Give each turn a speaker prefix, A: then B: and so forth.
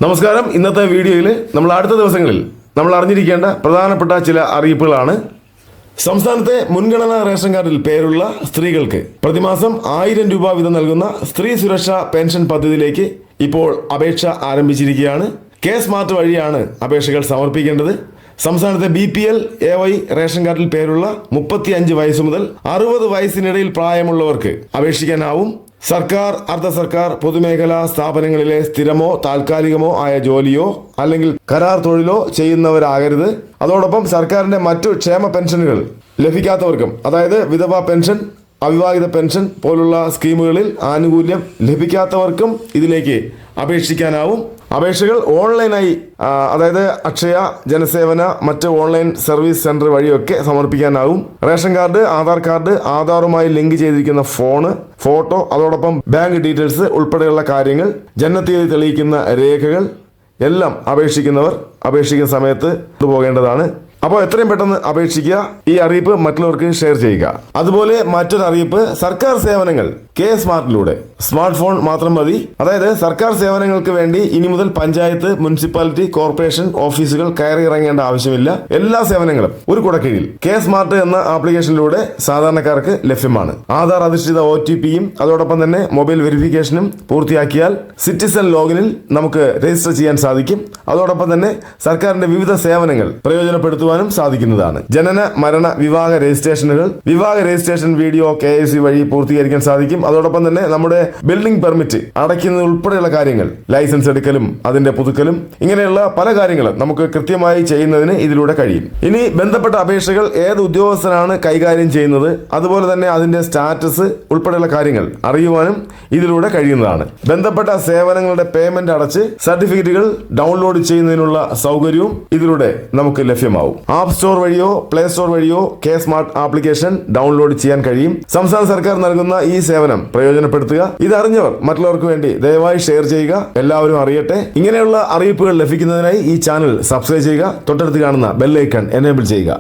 A: നമസ്കാരം. ഇന്നത്തെ വീഡിയോയിൽ നമ്മൾ അടുത്ത ദിവസങ്ങളിൽ നമ്മൾ അറിഞ്ഞിരിക്കേണ്ട പ്രധാനപ്പെട്ട ചില അറിയിപ്പുകളാണ്. സംസ്ഥാനത്തെ മുൻഗണനാ റേഷൻ കാർഡിൽ പേരുള്ള സ്ത്രീകൾക്ക് പ്രതിമാസം 1000 രൂപ വീതം നൽകുന്ന സ്ത്രീ സുരക്ഷാ പെൻഷൻ പദ്ധതിയിലേക്ക് ഇപ്പോൾ അപേക്ഷ ആരംഭിച്ചിരിക്കുകയാണ്. കെ സ്മാർട്ട് വഴിയാണ് അപേക്ഷകൾ സമർപ്പിക്കേണ്ടത്. സംസ്ഥാനത്തെ BPL AY റേഷൻ കാർഡിൽ പേരുള്ള 35 വയസ്സ് മുതൽ 60 വയസ്സിനിടയിൽ പ്രായമുള്ളവർക്ക് അപേക്ഷിക്കാനാവും. സർക്കാർ, അർദ്ധ സർക്കാർ, പൊതുമേഖലാ സ്ഥാപനങ്ങളിലെ സ്ഥിരമോ താൽക്കാലികമോ ആയ ജോലിയോ അല്ലെങ്കിൽ കരാർ തൊഴിലോ ചെയ്യുന്നവരാകരുത്. അതോടൊപ്പം സർക്കാരിന്റെ മറ്റു ക്ഷേമ പെൻഷനുകൾ ലഭിക്കാത്തവർക്കും, അതായത് വിധവാ പെൻഷൻ, അവിവാഹിത പെൻഷൻ പോലുള്ള സ്കീമുകളിൽ ആനുകൂല്യം ലഭിക്കാത്തവർക്കും ഇതിലേക്ക് അപേക്ഷിക്കാനാവും. അപേക്ഷകൾ ഓൺലൈനായി, അതായത് അക്ഷയ, ജനസേവന, മറ്റ് ഓൺലൈൻ സർവീസ് സെന്റർ വഴിയൊക്കെ സമർപ്പിക്കാനാവും. റേഷൻ കാർഡ്, ആധാർ കാർഡ്, ആധാറുമായി ലിങ്ക് ചെയ്തിരിക്കുന്ന ഫോട്ടോ, അതോടൊപ്പം ബാങ്ക് ഡീറ്റെയിൽസ് ഉൾപ്പെടെയുള്ള കാര്യങ്ങൾ, ജനനത്തീയതി തെളിയിക്കുന്ന രേഖകൾ എല്ലാം അപേക്ഷിക്കുന്ന സമയത്ത് കൊണ്ടുപോകേണ്ടതാണ്. അപ്പോൾ എത്രയും പെട്ടെന്ന് അപേക്ഷിക്കുക. ഈ അറിയിപ്പ് മറ്റുള്ളവർക്ക് ഷെയർ ചെയ്യുക. അതുപോലെ മറ്റൊരു അറിയിപ്പ്, സർക്കാർ സേവനങ്ങൾ കെ സ്മാർട്ടിലൂടെ സ്മാർട്ട് ഫോൺ മാത്രം മതി. അതായത് സർക്കാർ സേവനങ്ങൾക്ക് വേണ്ടി ഇനി മുതൽ പഞ്ചായത്ത്, മുനിസിപ്പാലിറ്റി, കോർപ്പറേഷൻ ഓഫീസുകൾ കയറി ഇറങ്ങേണ്ട ആവശ്യമില്ല. എല്ലാ സേവനങ്ങളും ഒരു കുടക്കീഴിൽ കെ സ്മാർട്ട് എന്ന ആപ്ലിക്കേഷനിലൂടെ സാധാരണക്കാർക്ക് ലഭ്യമാണ്. ആധാർ അധിഷ്ഠിത OTPയും അതോടൊപ്പം തന്നെ മൊബൈൽ വെരിഫിക്കേഷനും പൂർത്തിയാക്കിയാൽ സിറ്റിസൺ ലോഗിനിൽ നമുക്ക് രജിസ്റ്റർ ചെയ്യാൻ സാധിക്കും. അതോടൊപ്പം തന്നെ സർക്കാരിന്റെ വിവിധ സേവനങ്ങൾ പ്രയോജനപ്പെടുത്തുവാനും സാധിക്കുന്നതാണ്. ജനന, മരണ, വിവാഹ രജിസ്ട്രേഷൻ വീഡിയോ KYC വഴി പൂർത്തീകരിക്കാൻ സാധിക്കും. അതോടൊപ്പം തന്നെ നമ്മുടെ ബിൽഡിംഗ് പെർമിറ്റ് അടയ്ക്കുന്നത് ഉൾപ്പെടെയുള്ള കാര്യങ്ങൾ, ലൈസൻസ് എടുക്കലും അതിന്റെ പുതുക്കലും, ഇങ്ങനെയുള്ള പല കാര്യങ്ങളും നമുക്ക് കൃത്യമായി ചെയ്യുന്നതിന് ഇതിലൂടെ കഴിയും. ഇനി ബന്ധപ്പെട്ട അപേക്ഷകൾ ഏത് ഉദ്യോഗസ്ഥനാണ് കൈകാര്യം ചെയ്യുന്നത്, അതുപോലെ തന്നെ അതിന്റെ സ്റ്റാറ്റസ് ഉൾപ്പെടെയുള്ള കാര്യങ്ങൾ അറിയുവാനും ഇതിലൂടെ കഴിയുന്നതാണ്. ബന്ധപ്പെട്ട സേവനങ്ങളുടെ പേയ്മെന്റ് അടച്ച് സർട്ടിഫിക്കറ്റുകൾ ഡൗൺലോഡ് ചെയ്യുന്നതിനുള്ള സൗകര്യവും ഇതിലൂടെ നമുക്ക് ലഭ്യമാവും. ആപ്പ് സ്റ്റോർ വഴിയോ പ്ലേ സ്റ്റോർ വഴിയോ കെ സ്മാർട്ട് ആപ്ലിക്കേഷൻ ഡൗൺലോഡ് ചെയ്യാൻ കഴിയും. സംസ്ഥാന സർക്കാർ നൽകുന്ന ഈ സേവനം പ്രയോജനപ്പെടുത്തുക. ഇതറിഞ്ഞവർ മറ്റുള്ളവർക്ക് വേണ്ടി ദയവായി ഷെയർ ചെയ്യുക. എല്ലാവരും അറിയട്ടെ. ഇങ്ങനെയുള്ള അറിയിപ്പുകൾ ലഭിക്കുന്നതിനായി ഈ ചാനൽ സബ്സ്ക്രൈബ് ചെയ്യുക. തൊട്ടടുത്ത് കാണുന്ന ബെൽ ഐക്കൺ എനേബിൾ ചെയ്യുക.